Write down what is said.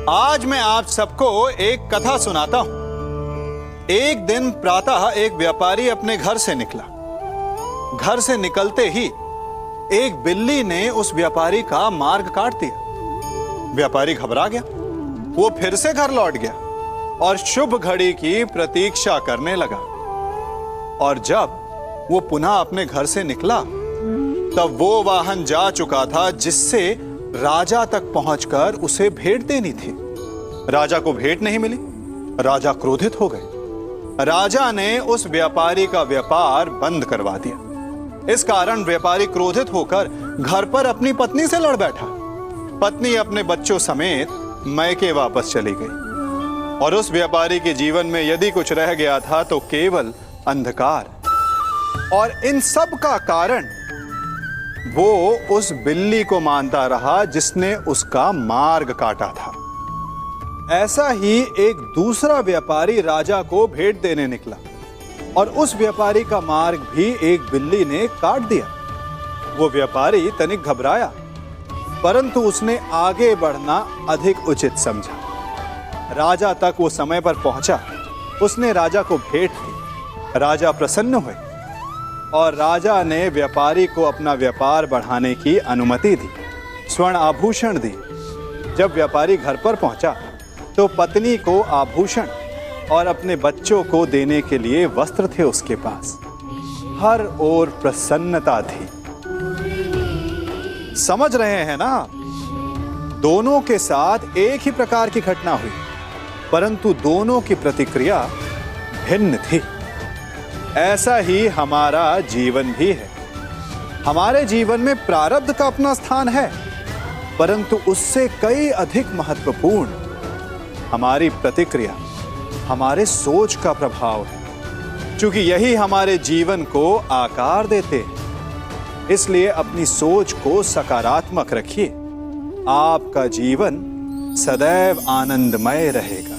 आज मैं आप सबको एक कथा सुनाता हूं। एक दिन प्रातः एक व्यापारी अपने घर से निकला। घर से निकलते ही एक बिल्ली ने उस व्यापारी का मार्ग काट दिया। व्यापारी घबरा गया। वो फिर से घर लौट गया और शुभ घड़ी की प्रतीक्षा करने लगा। और जब वो पुनः अपने घर से निकला तब वो वाहन जा चुका था जिससे राजा तक पहुंचकर उसे भेंट देनी थी। राजा को भेंट नहीं मिली। राजा क्रोधित हो गए। राजा ने उस व्यापारी का व्यापार बंद करवा दिया। इस कारण व्यापारी क्रोधित होकर घर पर अपनी पत्नी से लड़ बैठा। पत्नी अपने बच्चों समेत मैके वापस चली गई और उस व्यापारी के जीवन में यदि कुछ रह गया था तो केवल अंधकार। और इन सब का कारण वो उस बिल्ली को मानता रहा जिसने उसका मार्ग काटा था। ऐसा ही एक दूसरा व्यापारी राजा को भेंट देने निकला और उस व्यापारी का मार्ग भी एक बिल्ली ने काट दिया। वो व्यापारी तनिक घबराया, परंतु उसने आगे बढ़ना अधिक उचित समझा। राजा तक वो समय पर पहुंचा। उसने राजा को भेंट दी। राजा प्रसन्न हुए और राजा ने व्यापारी को अपना व्यापार बढ़ाने की अनुमति दी, स्वर्ण आभूषण दी। जब व्यापारी घर पर पहुंचा तो पत्नी को आभूषण और अपने बच्चों को देने के लिए वस्त्र थे उसके पास। हर ओर प्रसन्नता थी। समझ रहे हैं ना? दोनों के साथ एक ही प्रकार की घटना हुई, परंतु दोनों की प्रतिक्रिया भिन्न थी। ऐसा ही हमारा जीवन भी है। हमारे जीवन में प्रारब्ध का अपना स्थान है, परंतु उससे कई अधिक महत्वपूर्ण हमारी प्रतिक्रिया, हमारे सोच का प्रभाव है, क्योंकि यही हमारे जीवन को आकार देते हैं। इसलिए अपनी सोच को सकारात्मक रखिए। आपका जीवन सदैव आनंदमय रहेगा।